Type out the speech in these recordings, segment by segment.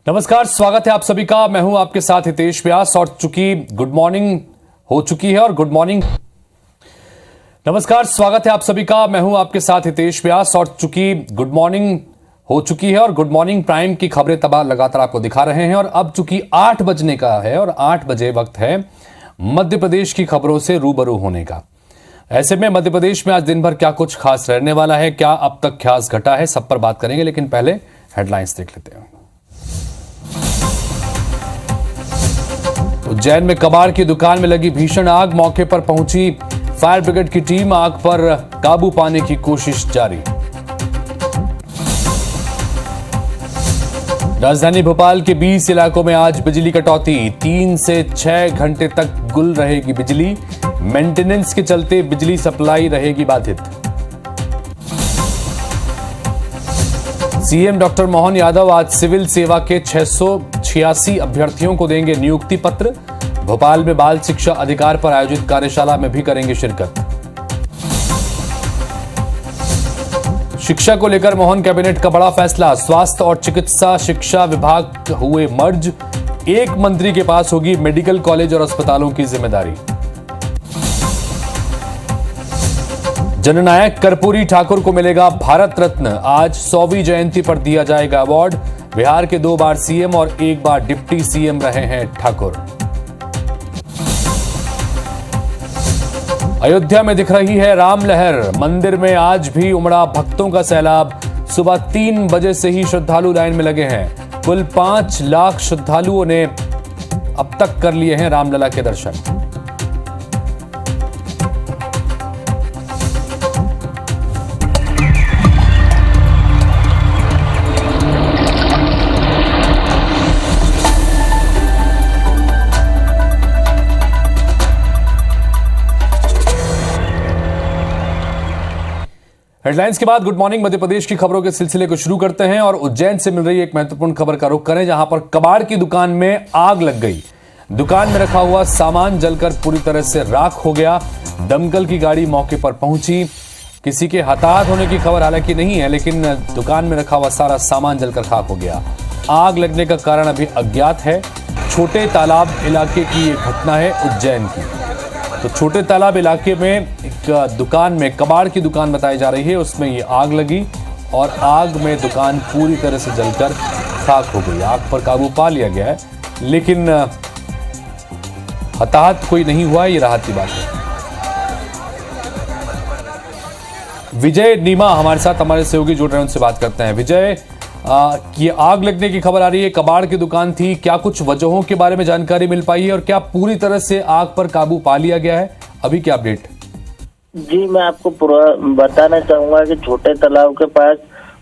नमस्कार, स्वागत है आप सभी का। मैं हूं आपके साथ हितेश व्यास और गुड मॉर्निंग हो चुकी है और गुड मॉर्निंग। नमस्कार, स्वागत है आप सभी का। मैं हूं आपके साथ हितेश व्यास और गुड मॉर्निंग हो चुकी है और गुड मॉर्निंग प्राइम की खबरें तबाह लगातार आपको दिखा रहे हैं। और अब चूंकि 8 बजने का है और 8 बजे वक्त है मध्य प्रदेश की खबरों से रूबरू होने का। ऐसे में मध्य प्रदेश में आज दिन भर क्या कुछ खास रहने वाला है, क्या अब तक खास घटा है, सब पर बात करेंगे। लेकिन पहले हेडलाइंस देख लेते हैं। उज्जैन में कबाड़ की दुकान में लगी भीषण आग, मौके पर पहुंची फायर ब्रिगेड की टीम, आग पर काबू पाने की कोशिश जारी। राजधानी भोपाल के 20 इलाकों में आज बिजली कटौती, 3 से 6 घंटे तक गुल रहेगी बिजली, मेंटेनेंस के चलते बिजली सप्लाई रहेगी बाधित। सीएम डॉक्टर मोहन यादव आज सिविल सेवा के 686 अभ्यर्थियों को देंगे नियुक्ति पत्र। भोपाल में बाल शिक्षा अधिकार पर आयोजित कार्यशाला में भी करेंगे शिरकत। शिक्षा को लेकर मोहन कैबिनेट का बड़ा फैसला, स्वास्थ्य और चिकित्सा शिक्षा विभाग हुए मर्ज, एक मंत्री के पास होगी मेडिकल कॉलेज और अस्पतालों की जिम्मेदारी। जननायक कर्पूरी ठाकुर को मिलेगा भारत रत्न, आज 100वीं जयंती पर दिया जाएगा अवार्ड। बिहार के 2 बार सीएम और 1 बार डिप्टी सीएम रहे हैं ठाकुर। अयोध्या में दिख रही है राम लहर, मंदिर में आज भी उमड़ा भक्तों का सैलाब। सुबह 3 बजे से ही श्रद्धालु लाइन में लगे हैं। कुल 5 लाख श्रद्धालुओं ने अब तक कर लिए हैं रामलला के दर्शन। हेडलाइंस के बाद गुड मॉर्निंग मध्य प्रदेश की खबरों के सिलसिले को शुरू करते हैं और उज्जैन से मिल रही एक महत्वपूर्ण खबर का रुख करें, जहां पर कबाड़ की दुकान में आग लग गई। दुकान में रखा हुआ सामान जलकर पूरी तरह से राख हो गया। दमकल की गाड़ी मौके पर पहुंची। किसी के हताहत होने की खबर हालांकि नहीं है, लेकिन दुकान में रखा हुआ सारा सामान जलकर खाक हो गया। आग लगने का कारण अभी अज्ञात है। छोटे तालाब इलाके की ये घटना है उज्जैन की। तो छोटे तालाब इलाके में एक दुकान में, कबाड़ की दुकान बताई जा रही है, उसमें ये आग लगी और आग में दुकान पूरी तरह से जलकर खाक हो गई। आग पर काबू पा लिया गया है, लेकिन हताहत कोई नहीं हुआ, ये राहत की बात है। विजय नीमा हमारे साथ, हमारे सहयोगी जुड़ रहे हैं, उनसे बात करते हैं। विजय, ये आग लगने की खबर आ रही है, कबाड़ की दुकान थी, क्या कुछ वजहों के बारे में जानकारी मिल पाई है और क्या पूरी तरह से आग पर काबू पा लिया गया है? अभी क्या अपडेट? जी, मैं आपको पूरा बताना चाहूंगा कि छोटे तालाब के पास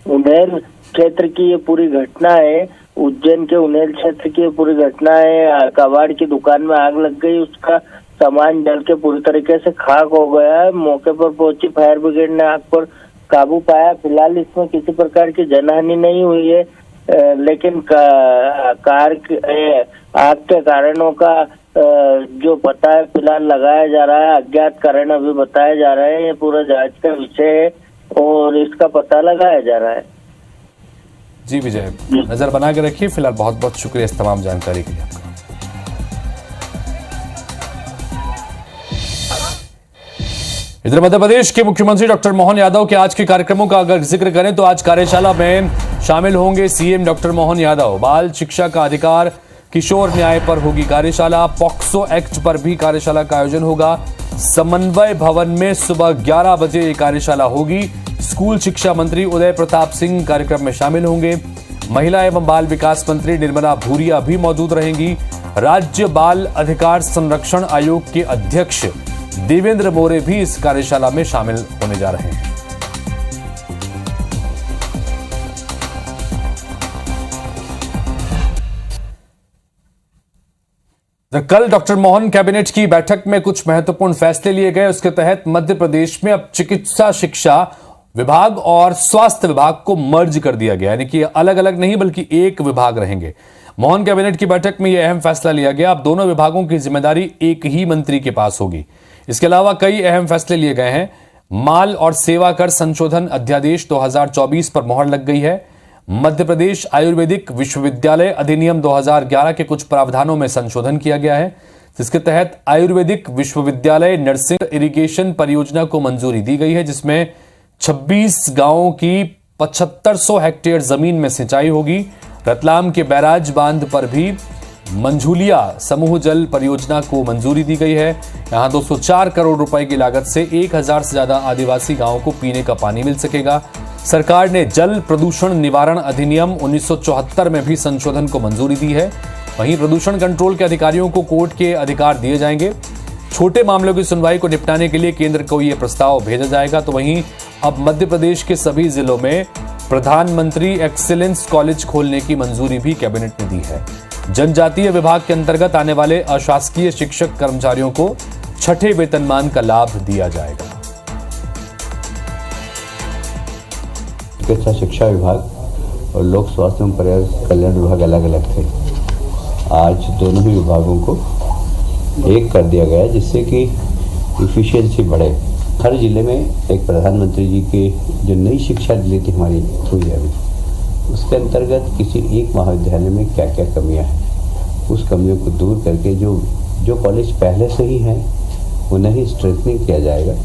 उन्हेल क्षेत्र की ये पूरी घटना है। उज्जैन के उन्हेल क्षेत्र की ये पूरी घटना है। कबाड़ की दुकान में आग लग गई, उसका सामान जल के पूरी तरीके से खाक हो गया है। मौके पर पहुंची फायर ब्रिगेड ने आग पर काबू पाया। फिलहाल इसमें किसी प्रकार की जनहानि नहीं हुई है, लेकिन आग के कारणों का जो पता है फिलहाल लगाया जा रहा है। अज्ञात कारण अभी बताए जा रहे हैं। ये पूरा जांच का विषय है और इसका पता लगाया जा रहा है। जी विजय, नजर बना के रखिए। फिलहाल बहुत बहुत शुक्रिया इस तमाम जानकारी के लिए आपका। इधर मध्य प्रदेश के मुख्यमंत्री डॉक्टर मोहन यादव के आज के कार्यक्रमों का अगर जिक्र करें तो आज कार्यशाला में शामिल होंगे सीएम डॉक्टर मोहन यादव। बाल शिक्षा का अधिकार, किशोर न्याय पर होगी कार्यशाला। पॉक्सो एक्ट पर भी कार्यशाला का आयोजन होगा। समन्वय भवन में सुबह 11 बजे ये कार्यशाला होगी। स्कूल शिक्षा मंत्री उदय प्रताप सिंह कार्यक्रम में शामिल होंगे। महिला एवं बाल विकास मंत्री निर्मला भूरिया भी मौजूद रहेंगी। राज्य बाल अधिकार संरक्षण आयोग के अध्यक्ष देवेंद्र मोरे भी इस कार्यशाला में शामिल होने जा रहे हैं। कल डॉक्टर मोहन कैबिनेट की बैठक में कुछ महत्वपूर्ण फैसले लिए गए। उसके तहत मध्य प्रदेश में अब चिकित्सा शिक्षा विभाग और स्वास्थ्य विभाग को मर्ज कर दिया गया, यानी कि अलग अलग नहीं बल्कि एक विभाग रहेंगे। मोहन कैबिनेट की बैठक में यह अहम फैसला लिया गया। अब दोनों विभागों की जिम्मेदारी एक ही मंत्री के पास होगी। इसके अलावा कई अहम फैसले लिए गए हैं। माल और सेवा कर संशोधन अध्यादेश 2024 पर मोहर लग गई है। मध्य प्रदेश आयुर्वेदिक विश्वविद्यालय अधिनियम 2011 के कुछ प्रावधानों में संशोधन किया गया है, जिसके तहत आयुर्वेदिक विश्वविद्यालय नर्सिंग इरिगेशन परियोजना को मंजूरी दी गई है, जिसमें 26 गांवों की 7500 हेक्टेयर जमीन में सिंचाई होगी। रतलाम के बैराज बांध पर भी मंझूलिया समूह जल परियोजना को मंजूरी दी गई है। यहां 204 करोड़ रुपए की लागत से 1000 से ज्यादा आदिवासी गांवों को पीने का पानी मिल सकेगा। सरकार ने जल प्रदूषण निवारण अधिनियम 1974 में भी संशोधन को मंजूरी दी है। वहीं प्रदूषण कंट्रोल के अधिकारियों को कोर्ट के अधिकार दिए जाएंगे। छोटे मामलों की सुनवाई को निपटाने के लिए केंद्र को यह प्रस्ताव भेजा जाएगा। तो वहीं अब मध्य प्रदेश के सभी जिलों में प्रधानमंत्री एक्सीलेंस कॉलेज खोलने की मंजूरी भी कैबिनेट ने दी है। जनजातीय विभाग के अंतर्गत आने वाले अशासकीय शिक्षक कर्मचारियों को छठे वेतनमान का लाभ दिया जाएगा। चिकित्सा शिक्षा विभाग और लोक स्वास्थ्य एवं परिवार कल्याण विभाग अलग अलग थे। आज दोनों ही विभागों को एक कर दिया गया, जिससे कि इफिशियंसी बढ़े। हर जिले में एक प्रधानमंत्री जी की जो नई शिक्षा नीति हमारी हुई है अभी, उसके अंतर्गत किसी एक महाविद्यालय में क्या क्या कमियां हैं, उस कमियों को दूर करके जो कॉलेज पहले से ही हैं उन्हें ही स्ट्रेंथनिंग किया जाएगा।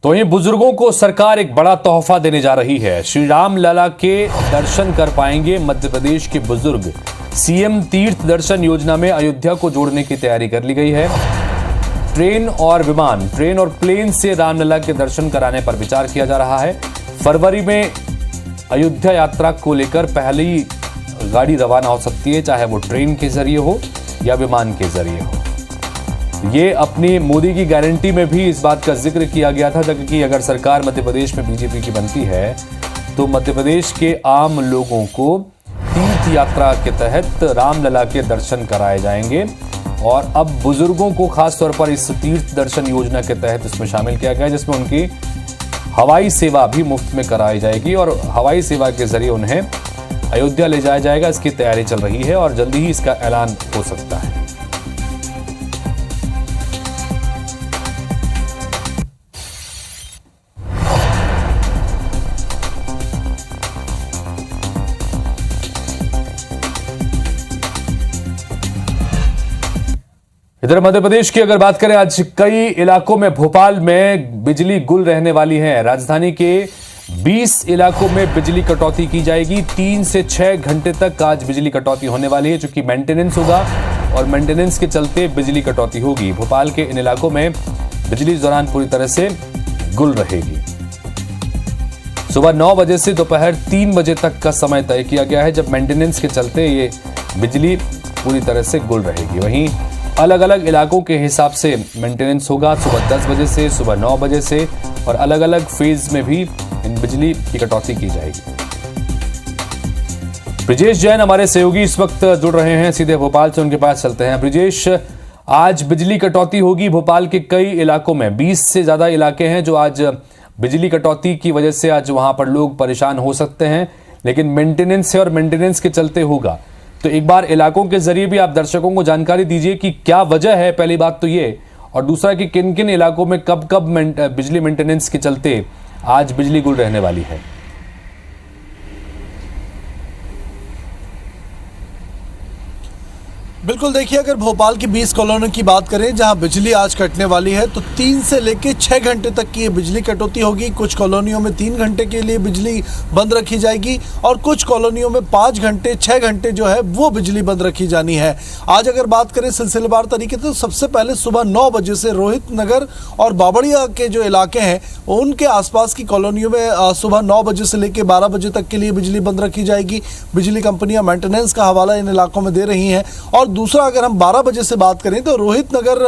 तो ये बुजुर्गों को सरकार एक बड़ा तोहफा देने जा रही है। श्री राम लला के दर्शन कर पाएंगे मध्य प्रदेश के बुजुर्ग। सीएम तीर्थ दर्शन योजना में अयोध्या को जोड़ने की तैयारी कर ली गई है। ट्रेन और प्लेन से रामलला के दर्शन कराने पर विचार किया जा रहा है। फरवरी में अयोध्या यात्रा को लेकर पहली गाड़ी रवाना हो सकती है, चाहे वो ट्रेन के जरिए हो या विमान के जरिए हो। ये अपनी मोदी की गारंटी में भी इस बात का जिक्र किया गया था कि अगर सरकार मध्य प्रदेश में बीजेपी की बनती है तो मध्य प्रदेश के आम लोगों को तीर्थ यात्रा के तहत रामलला के दर्शन कराए जाएंगे। और अब बुजुर्गों को खास तौर पर इस तीर्थ दर्शन योजना के तहत इसमें शामिल किया गया, जिसमें उनकी हवाई सेवा भी मुफ्त में कराई जाएगी और हवाई सेवा के जरिए उन्हें अयोध्या ले जाया जाएगा। इसकी तैयारी चल रही है और जल्दी ही इसका ऐलान हो सकता है। इधर मध्य प्रदेश की अगर बात करें, आज कई इलाकों में, भोपाल में बिजली गुल रहने वाली है। राजधानी के 20 इलाकों में बिजली कटौती की जाएगी। 3 से 6 घंटे तक आज बिजली कटौती होने वाली है, चूंकि मेंटेनेंस होगा और मेंटेनेंस के चलते बिजली कटौती होगी। भोपाल के इन इलाकों में बिजली इस दौरान पूरी तरह से गुल रहेगी। सुबह 9 बजे से दोपहर 3 बजे तक का समय तय किया गया है, जब मेंटेनेंस के चलते ये बिजली पूरी तरह से गुल रहेगी। वहीं अलग अलग इलाकों के हिसाब से मेंटेनेंस होगा, सुबह 10 बजे से, सुबह 9 बजे से, और अलग अलग फेज में भी इन बिजली की कटौती की जाएगी। ब्रिजेश जैन हमारे सहयोगी इस वक्त जुड़ रहे हैं सीधे भोपाल से, उनके पास चलते हैं। ब्रिजेश, आज बिजली कटौती होगी भोपाल के कई इलाकों में। 20 से ज्यादा इलाके हैं जो आज बिजली कटौती की वजह से आज वहां पर लोग परेशान हो सकते हैं, लेकिन मेंटेनेंस है और मेंटेनेंस के चलते होगा। तो एक बार इलाकों के जरिए भी आप दर्शकों को जानकारी दीजिए कि क्या वजह है, पहली बात तो ये, और दूसरा कि किन किन इलाकों में कब कब बिजली मेंटेनेंस के चलते आज बिजली गुल रहने वाली है। बिल्कुल, देखिए, अगर भोपाल की 20 कॉलोनियों की बात करें जहां बिजली आज कटने वाली है, तो 3 से लेकर 6 घंटे तक की ये बिजली कटौती होगी। कुछ कॉलोनियों में 3 घंटे के लिए बिजली बंद रखी जाएगी और कुछ कॉलोनियों में 5 घंटे 6 घंटे जो है वो बिजली बंद रखी जानी है। आज अगर बात करें सिलसिलेवार तरीके से, तो सबसे पहले सुबह 9 बजे से रोहित नगर और बाबड़िया के जो इलाके हैं उनके आसपास की कॉलोनियों में सुबह 9 बजे से लेकर 12 बजे तक के लिए बिजली बंद रखी जाएगी। बिजली कंपनियां मेंटेनेंस का हवाला इन इलाकों में दे रही हैं। और दूसरा, अगर हम 12 बजे से बात करें तो रोहित नगर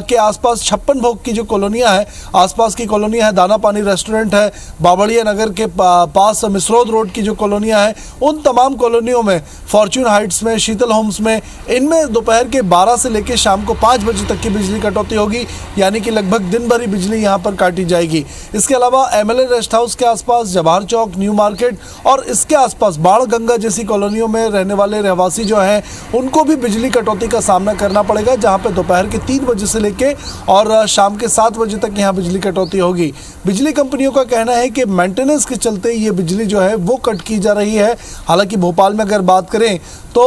के आसपास 56 भोग की जो कॉलोनियां हैं, आसपास की कॉलोनियां हैं, दाना पानी रेस्टोरेंट है, बाबड़िया नगर के पास मिसरोद रोड की जो कॉलोनियां हैं, उन तमाम कॉलोनियों में, फॉर्च्यून हाइट्स में, शीतल होम्स में, इनमें दोपहर के 12 से लेकर शाम को 5 बजे तक की बिजली कटौती होगी, यानी कि लगभग दिन भर ही बिजली यहां पर काटी जाएगी। इसके अलावा एमएलए रेस्ट हाउस के आसपास, जवाहर चौक, न्यू मार्केट और इसके आसपास बाढ़ गंगा जैसी कॉलोनियों में रहने वाले रहवासी जो हैं उनको भी बिजली कटौती का सामना करना पड़ेगा, जहां पे दोपहर के 3 बजे से लेके और शाम के 7 बजे तक यहाँ बिजली कटौती होगी। बिजली कंपनियों का कहना है कि मेंटेनेंस के चलते ये बिजली जो है वो कट की जा रही है। हालांकि भोपाल में अगर बात करें तो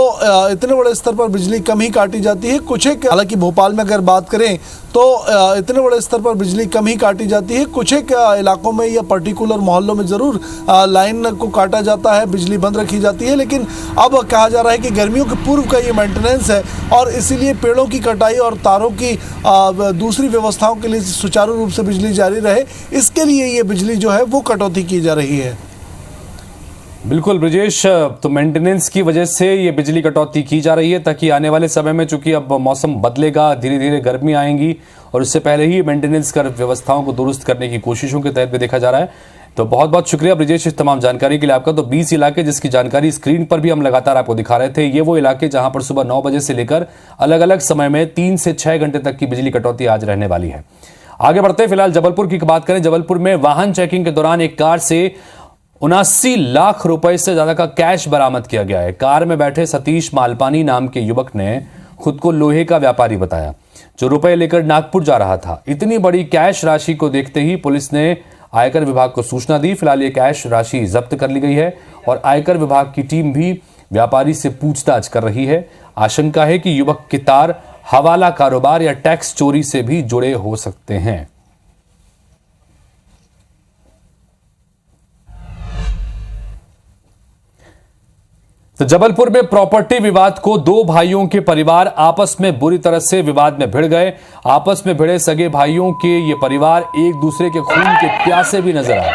इतने बड़े स्तर पर बिजली कम ही काटी जाती है। कुछ एक इलाकों में या पर्टिकुलर मोहल्लों में जरूर लाइन को काटा जाता है, बिजली बंद रखी जाती है। लेकिन अब कहा जा रहा है कि गर्मियों के पूर्व का ये मेंटेनेंस है और इसीलिए पेड़ों की कटाई और तारों की दूसरी व्यवस्थाओं के लिए सुचारू रूप से बिजली जारी रहे, इसके लिए ये बिजली जो है वो कटौती की जा रही है। बिल्कुल ब्रजेश, तो मेंटेनेंस की वजह से ये बिजली कटौती की जा रही है ताकि आने वाले समय में, चूंकि अब मौसम बदलेगा, धीरे धीरे गर्मी आएंगी और उससे पहले ही मेंटेनेंस कर व्यवस्थाओं को दुरुस्त करने की कोशिशों के तहत भी देखा जा रहा है। तो बहुत बहुत शुक्रिया ब्रजेश इस तमाम जानकारी के लिए आपका। तो 20 इलाके जिसकी जानकारी स्क्रीन पर भी हम लगातार आपको दिखा रहे थे, ये वो इलाके जहां पर सुबह 9 बजे से लेकर अलग अलग समय में 3 से 6 घंटे तक की बिजली कटौती आज रहने वाली है। आगे बढ़ते हैं, फिलहाल जबलपुर की बात करें। जबलपुर में वाहन चेकिंग के दौरान एक कार से 79 लाख रुपए से ज्यादा का कैश बरामद किया गया है। कार में बैठे सतीश मालपानी नाम के युवक ने खुद को लोहे का व्यापारी बताया, जो रुपए लेकर नागपुर जा रहा था। इतनी बड़ी कैश राशि को देखते ही पुलिस ने आयकर विभाग को सूचना दी। फिलहाल ये कैश राशि जब्त कर ली गई है और आयकर विभाग की टीम भी व्यापारी से पूछताछ कर रही है। आशंका है कि युवक के तार हवाला कारोबार या टैक्स चोरी से भी जुड़े हो सकते हैं। तो जबलपुर में प्रॉपर्टी विवाद को दो भाइयों के परिवार आपस में बुरी तरह से विवाद में भिड़ गए। आपस में भिड़े सगे भाइयों के ये परिवार एक दूसरे के खून के प्यासे भी नजर आए।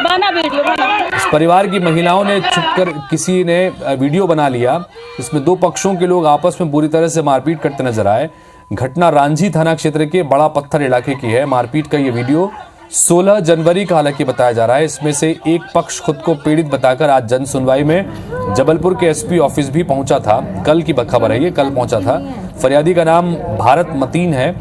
इस परिवार की महिलाओं ने छुपकर किसी ने वीडियो बना लिया, इसमें दो पक्षों के लोग आपस में बुरी तरह से मारपीट करते नजर आए। घटना रांझी थाना क्षेत्र के बड़ा पत्थर इलाके की है। मारपीट का ये वीडियो 16 जनवरी का हालांकि बताया जा रहा है। इसमें से एक पक्ष खुद को पीड़ित बताकर आज जन सुनवाई में जबलपुर के एसपी ऑफिस भी पहुंचा था। कल की खबर है, ये कल पहुंचा था। फरियादी का नाम भारत मतीन है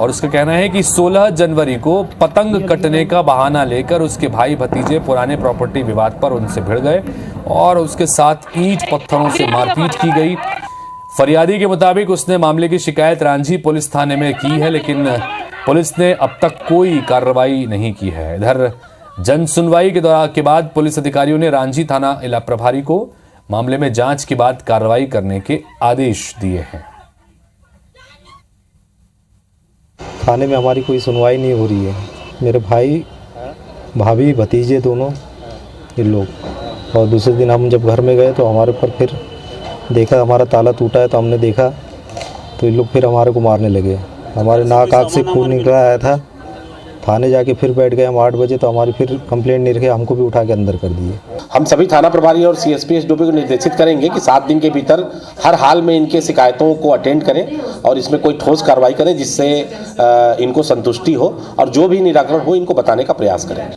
और उसका कहना है कि 16 जनवरी को पतंग कटने का बहाना लेकर उसके भाई भतीजे पुराने प्रॉपर्टी विवाद पर उनसे भिड़ गए और उसके साथ ईंट पत्थरों से मारपीट की गई। फरियादी के मुताबिक उसने मामले की शिकायत रांझी पुलिस थाने में की है, लेकिन पुलिस ने अब तक कोई कार्रवाई नहीं की है। इधर जन सुनवाई के बाद पुलिस अधिकारियों ने रांझी थाना इलाका प्रभारी को मामले में जांच के बाद कार्रवाई करने के आदेश दिए हैं। थाने में हमारी कोई सुनवाई नहीं हो रही है। मेरे भाई भाभी भतीजे दोनों ये लोग, और दूसरे दिन हम जब घर में गए तो हमारे पर फिर देखा हमारा ताला टूटा है, तो हमने देखा तो ये लोग फिर हमारे को मारने लगे। हमारे नाक आँख से खून निकल आया था। थाने जाके फिर बैठ गए हम 8 बजे, तो हमारी फिर कंप्लेंट नहीं रखे, हमको भी उठा के अंदर कर दिए। हम सभी थाना प्रभारी और सीएसपी एसडीओपी को निर्देशित करेंगे कि 7 दिन के भीतर हर हाल में इनके शिकायतों को अटेंड करें और इसमें कोई ठोस कार्रवाई करें जिससे इनको संतुष्टि हो और जो भी निराकरण हो इनको बताने का प्रयास करें।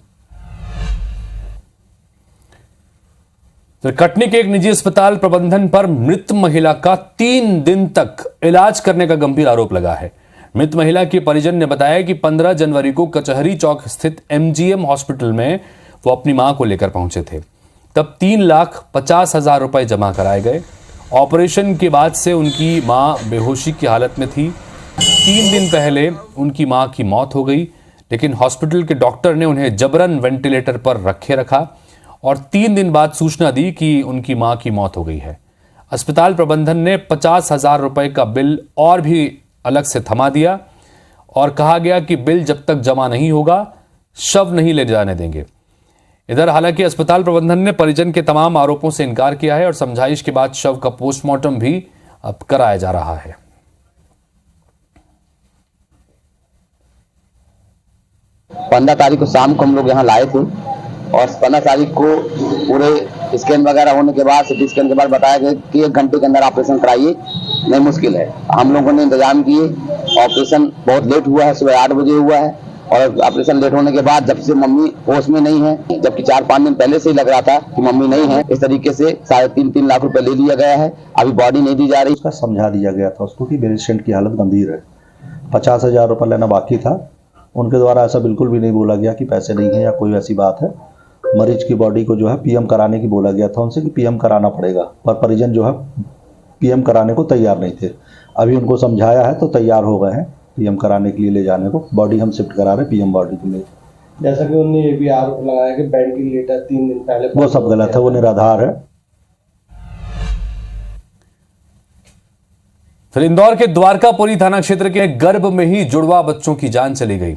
तो कटनी के एक निजी अस्पताल प्रबंधन पर मृत महिला का 3 दिन तक इलाज करने का गंभीर आरोप लगा है। मृत महिला के परिजन ने बताया कि 15 जनवरी को कचहरी चौक स्थित एमजीएम हॉस्पिटल में वो अपनी मां को लेकर पहुंचे थे। तब 3,50,000 रुपए जमा कराए गए। ऑपरेशन के बाद से उनकी मां बेहोशी की हालत में थी। 3 दिन पहले उनकी मां की मौत हो गई, लेकिन हॉस्पिटल के डॉक्टर ने उन्हें जबरन वेंटिलेटर पर रखा और 3 दिन बाद सूचना दी कि उनकी मां की मौत हो गई है। अस्पताल प्रबंधन ने 50,000 रुपए का बिल और भी अलग से थमा दिया और कहा गया कि बिल जब तक जमा नहीं होगा शव नहीं ले जाने देंगे। इधर हालांकि अस्पताल प्रबंधन ने परिजन के तमाम आरोपों से इनकार किया है और समझाइश के बाद शव का पोस्टमार्टम भी अब कराया जा रहा है। पंद्रह तारीख को शाम को हम लोग यहाँ लाए थे और 15 तारीख को पूरे स्कैन वगैरह होने के बाद, सिटी स्कैन के बाद बताया गया कि 1 घंटे के अंदर ऑपरेशन कराइए, नहीं मुश्किल है। हम लोगों ने इंतजाम किए। ऑपरेशन बहुत लेट हुआ है, सुबह 8 बजे हुआ है और ऑपरेशन लेट होने के बाद जब से मम्मी होश में नहीं है, जबकि 4-5 दिन पहले से ही लग रहा था कि मम्मी नहीं है, इस तरीके से 3.5 लाख रुपए ले लिया गया है। अभी बॉडी नहीं दी जा रही। उसका समझा दिया गया था उसको कि पेशेंट की हालत गंभीर है। 50,000 रुपये लेना बाकी था। उनके द्वारा ऐसा बिल्कुल भी नहीं बोला गया कि पैसे नहीं है या कोई ऐसी बात है। मरीज की बॉडी को जो है पीएम कराने की बोला गया था उनसे कि पीएम कराना पड़ेगा, पर परिजन जो है पीएम कराने को तैयार नहीं थे। अभी उनको समझाया है तो तैयार हो गए हैं पीएम कराने के लिए ले जाने को। बॉडी हम शिफ्ट करा रहे हैं पीएम बॉडी के लिए। जैसा कि उन्होंने ये भी आरोप लगाया कि वेंटिलेटर 3 दिन पहले, वो सब गलत है, वो निराधार है। फिर इंदौर के द्वारकापुरी थाना क्षेत्र के गर्भ में ही जुड़वा बच्चों की जान चली गई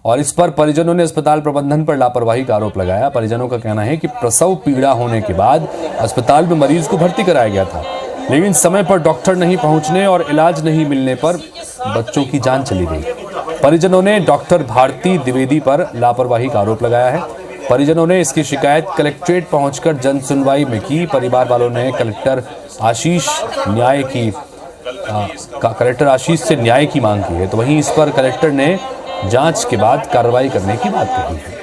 और इस पर परिजनों ने अस्पताल प्रबंधन पर लापरवाही का आरोप लगाया। परिजनों का कहना है कि प्रसव पीड़ा होने के बाद अस्पताल में मरीज को भर्ती कराया गया था, लेकिन समय पर डॉक्टर नहीं पहुंचने और इलाज नहीं मिलने पर बच्चों की जान चली गई। परिजनों ने डॉक्टर भारती द्विवेदी पर लापरवाही का आरोप लगाया है। परिजनों ने इसकी शिकायत कलेक्ट्रेट पहुंचकर जन सुनवाई में की। परिवार वालों ने कलेक्टर आशीष से न्याय की मांग की है, तो वहीं इस पर कलेक्टर ने जांच के बाद कार्रवाई करने की बात कही है।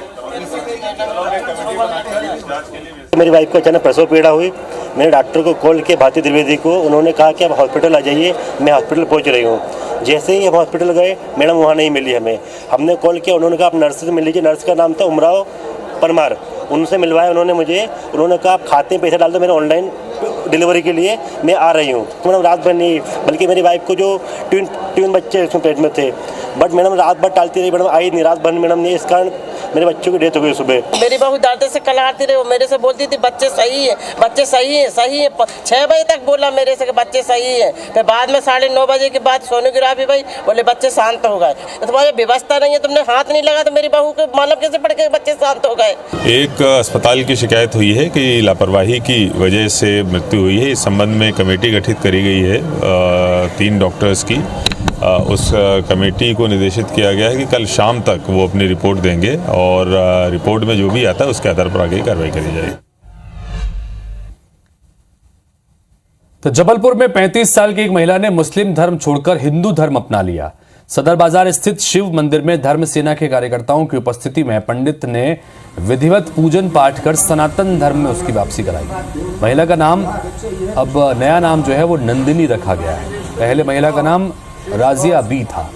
मेरी वाइफ को अचानक प्रसव पीड़ा हुई। मैंने डॉक्टर को कॉल किया, भारती द्विवेदी को। उन्होंने कहा कि आप हॉस्पिटल आ जाइए, मैं हॉस्पिटल पहुंच रही हूं। जैसे ही हम हॉस्पिटल गए, मैडम वहां नहीं मिली हमें। हमने कॉल किया, उन्होंने कहा आप नर्स से मिल लीजिए। नर्स का नाम था उमराव परमार। उनसे मिलवाया उन्होंने कहा आप खाते में पैसे डाल दो मेरे ऑनलाइन डिलीवरी के लिए, मैं आ रही हूँ। मैडम रात भर नहीं, बल्कि मेरी वाइफ को जो ट्विन बच्चे उसमें पेट में थे, बट मैडम रात भर टालती रही। मैडम आई नहीं, रात भर मैडम ने, इस कारण मेरे बच्चों की डेथ हो गई सुबह। मेरी बहू डांटे से कलाती रही, वो मेरे से बोलती थी बच्चे सही है, बच्चे सही है, सही है। 6 बजे तक बोला मेरे से कि बच्चे सही है। फिर बाद में 9:30 बजे के बाद सोनोग्राफी भाई बोले बच्चे शांत हो गए। तो तुम्हारी व्यवस्था नहीं है, तुमने हाथ नहीं लगा, तो मेरी बहू के मालूम कैसे पड़ के बच्चे शांत हो गए। एक अस्पताल की शिकायत हुई है कि लापरवाही की वजह से मृत्यु हुई है। इस संबंध में कमेटी गठित करी गई है 3 डॉक्टर्स की। उस कमेटी को निर्देशित किया गया है कि कल शाम तक वो अपनी रिपोर्ट देंगे और रिपोर्ट में जो भी आता है उसके आधार पर आगे कार्रवाई करी जाएगी। तो जबलपुर में 35 साल की एक महिला ने मुस्लिम धर्म छोड़कर हिंदू धर्म अपना लिया। सदर बाजार स्थित शिव मंदिर में धर्म सेना के कार्यकर्ताओं की उपस्थिति में पंडित ने विधिवत पूजन पाठ कर सनातन धर्म में उसकी वापसी कराई। महिला का नाम, अब नया नाम जो है वो नंदिनी रखा गया है। पहले महिला का नाम राजिया बी था।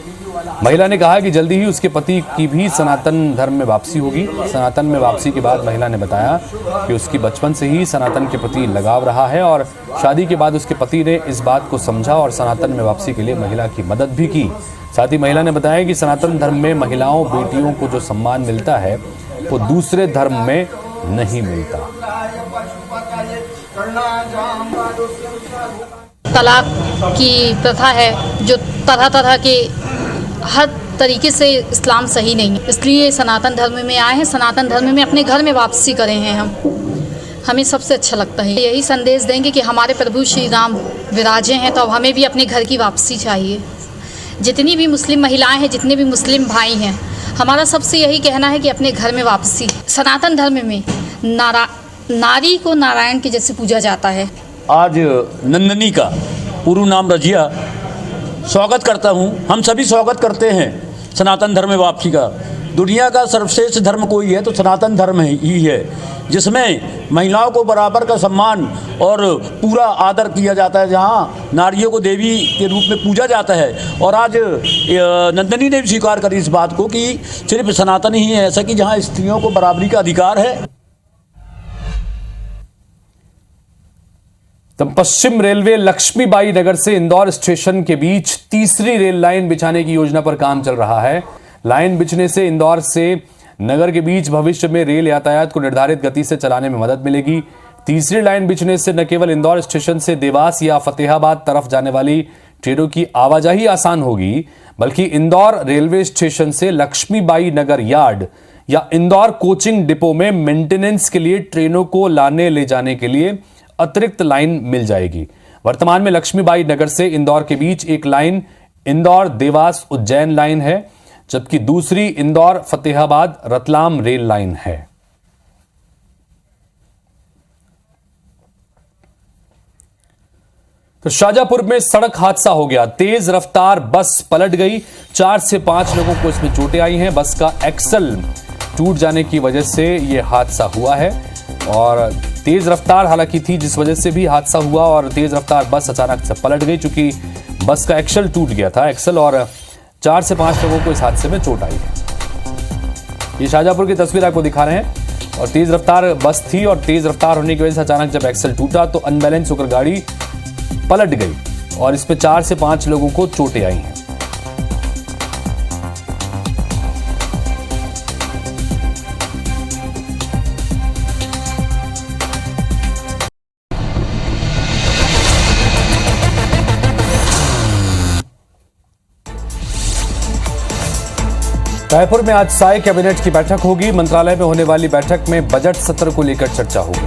महिला ने कहा कि जल्दी ही उसके पति की भी सनातन धर्म में वापसी होगी। सनातन में वापसी के बाद महिला ने बताया कि उसकी बचपन से ही सनातन के प्रति लगाव रहा है और शादी के बाद उसके पति ने इस बात को समझा और सनातन में वापसी के लिए महिला की मदद भी की। साथ ही महिला ने बताया कि सनातन धर्म में महिलाओं बेटियों को जो सम्मान मिलता है वो दूसरे धर्म में नहीं मिलता। तलाक की प्रथा है जो तरह के हर तरीके से इस्लाम सही नहीं है, इसलिए सनातन धर्म में आए हैं। सनातन धर्म में अपने घर में वापसी करें हैं हमें सबसे अच्छा लगता है। यही संदेश देंगे कि हमारे प्रभु श्री राम विराजे हैं, तो अब हमें भी अपने घर की वापसी चाहिए। जितनी भी मुस्लिम महिलाएं हैं, जितने भी मुस्लिम भाई हैं, हमारा सबसे यही कहना है कि अपने घर में वापसी। सनातन धर्म में नारी को नारायण के जैसे पूजा जाता है। आज नंदनी का पूर्व नाम रजिया स्वागत करता हूं। हम सभी स्वागत करते हैं सनातन धर्म में वापसी का। दुनिया का सर्वश्रेष्ठ धर्म कोई है तो सनातन धर्म ही है, जिसमें महिलाओं को बराबर का सम्मान और पूरा आदर किया जाता है, जहां नारियों को देवी के रूप में पूजा जाता है। और आज नंदनी ने भी स्वीकार करी इस बात को कि सिर्फ सनातन ही है ऐसा कि जहां स्त्रियों को बराबरी का अधिकार है। तब पश्चिम रेलवे लक्ष्मीबाई नगर से इंदौर स्टेशन के बीच तीसरी रेल लाइन बिछाने की योजना पर काम चल रहा है। लाइन बिछने से इंदौर से नगर के बीच भविष्य में रेल यातायात को निर्धारित गति से चलाने में मदद मिलेगी। तीसरी लाइन बिछने से न केवल इंदौर स्टेशन से देवास या फतेहाबाद तरफ जाने वाली ट्रेनों की आवाजाही आसान होगी, बल्कि इंदौर रेलवे स्टेशन से लक्ष्मीबाई नगर यार्ड या इंदौर कोचिंग डिपो में मेंटेनेंस के लिए ट्रेनों को लाने ले जाने के लिए अतिरिक्त लाइन मिल जाएगी। वर्तमान में लक्ष्मीबाई नगर से इंदौर के बीच एक लाइन इंदौर देवास उज्जैन लाइन है, जबकि दूसरी इंदौर फतेहाबाद रतलाम रेल लाइन है। तो शाजापुर में सड़क हादसा हो गया। तेज रफ्तार बस पलट गई। 4 से 5 लोगों को इसमें चोटें आई हैं। बस का एक्सल टूट जाने की वजह से यह हादसा हुआ है और तेज रफ्तार हालांकि थी, जिस वजह से भी हादसा हुआ और तेज रफ्तार बस अचानक से पलट गई, चूंकि बस का एक्सल टूट गया था और 4 से 5 लोगों को इस हादसे में चोट आई है। ये शाजापुर की तस्वीर आपको दिखा रहे हैं और तेज रफ्तार बस थी और तेज रफ्तार होने की वजह से अचानक जब एक्सल टूटा तो अनबैलेंस होकर गाड़ी पलट गई और इसमें 4 से 5 लोगों को चोटें आई हैं। रायपुर में आज साय कैबिनेट की बैठक होगी। मंत्रालय में होने वाली बैठक में बजट सत्र को लेकर चर्चा होगी।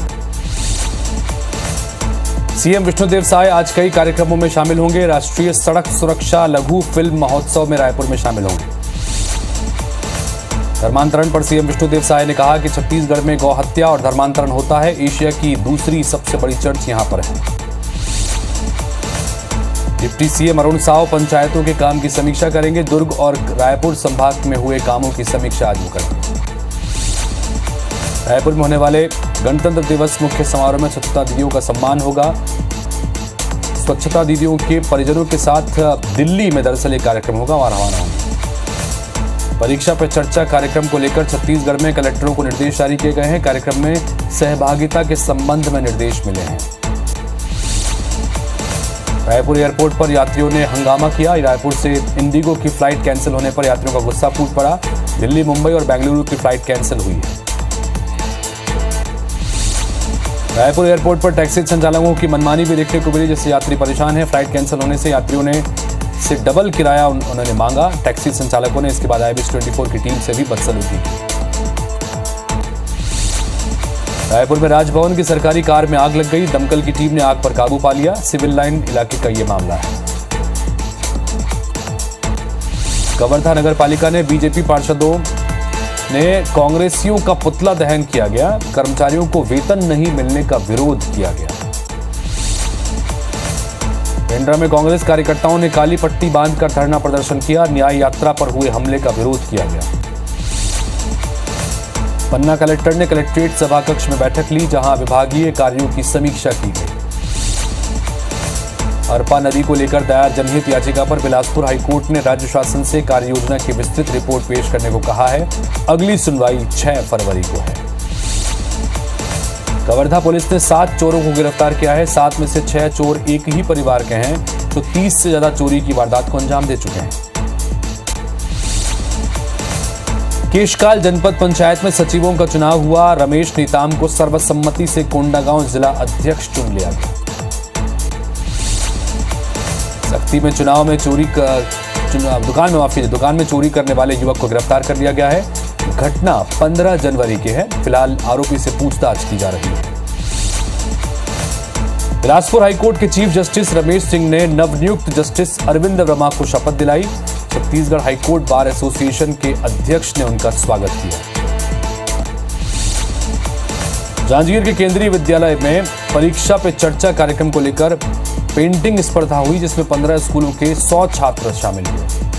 सीएम विष्णुदेव साय आज कई कार्यक्रमों में शामिल होंगे। राष्ट्रीय सड़क सुरक्षा लघु फिल्म महोत्सव में रायपुर में शामिल होंगे। धर्मांतरण पर सीएम विष्णुदेव साय ने कहा कि छत्तीसगढ़ में गौ हत्या और धर्मांतरण होता है। एशिया की दूसरी सबसे बड़ी चर्च यहां पर है। डिप्टी सीएम अरुण साव पंचायतों के काम की समीक्षा करेंगे। दुर्ग और रायपुर संभाग में हुए कामों की समीक्षा आज वो करेंगे। रायपुर में होने वाले गणतंत्र दिवस मुख्य समारोह में स्वच्छता दीदियों का सम्मान होगा। स्वच्छता दीदियों के परिजनों के साथ दिल्ली में दरअसल एक कार्यक्रम होगा, वहां रवाना होंगे। परीक्षा पर चर्चा कार्यक्रम को लेकर छत्तीसगढ़ में कलेक्टरों को निर्देश जारी किए गए हैं। कार्यक्रम में सहभागिता के संबंध में निर्देश मिले हैं। रायपुर एयरपोर्ट पर यात्रियों ने हंगामा किया। रायपुर से इंडिगो की फ्लाइट कैंसिल होने पर यात्रियों का गुस्सा फूट पड़ा। दिल्ली, मुंबई और बेंगलुरु की फ्लाइट कैंसिल हुई है। रायपुर एयरपोर्ट पर टैक्सी संचालकों की मनमानी भी देखने को मिली, जिससे यात्री परेशान है। फ्लाइट कैंसिल होने से यात्रियों ने से डबल किराया उन्होंने मांगा। टैक्सी संचालकों ने इसके बाद IBS 24 की टीम से भी बदसलूकी की। रायपुर में राजभवन की सरकारी कार में आग लग गई। दमकल की टीम ने आग पर काबू पा लिया। सिविल लाइन इलाके का यह मामला है। कवर्धा नगर पालिका ने बीजेपी पार्षदों ने कांग्रेसियों का पुतला दहन किया गया। कर्मचारियों को वेतन नहीं मिलने का विरोध किया गया। पेंड्रा में कांग्रेस कार्यकर्ताओं ने काली पट्टी बांधकर धरना प्रदर्शन किया। न्याय यात्रा पर हुए हमले का विरोध किया गया। पन्ना कलेक्टर ने कलेक्ट्रेट सभा कक्ष में बैठक ली, जहां विभागीय कार्यों की समीक्षा की गई। अरपा नदी को लेकर दायर जनहित याचिका पर बिलासपुर हाईकोर्ट ने राज्य शासन से कार्य योजना की विस्तृत रिपोर्ट पेश करने को कहा है। अगली सुनवाई 6 फरवरी को है। कवर्धा पुलिस ने 7 चोरों को गिरफ्तार किया है। 7 में से 6 चोर एक ही परिवार के हैं, जो 30 से ज्यादा चोरी की वारदात को अंजाम दे चुके हैं। केशकाल जनपद पंचायत में सचिवों का चुनाव हुआ। रमेश नेताम को सर्वसम्मति से कोंडागांव जिला अध्यक्ष चुन लिया गया। सख्ती में चुनाव में दुकान में चोरी करने वाले युवक को गिरफ्तार कर लिया गया है। घटना 15 जनवरी की है। फिलहाल आरोपी से पूछताछ की जा रही है। बिलासपुर हाईकोर्ट के चीफ जस्टिस रमेश सिंह ने नवनियुक्त जस्टिस अरविंद वर्मा को शपथ दिलाई। छत्तीसगढ़ हाईकोर्ट बार एसोसिएशन के अध्यक्ष ने उनका स्वागत किया। जांजगीर के केंद्रीय विद्यालय में परीक्षा पे चर्चा कार्यक्रम को लेकर पेंटिंग स्पर्धा हुई, जिसमें 15 स्कूलों के 100 छात्र शामिल हुए।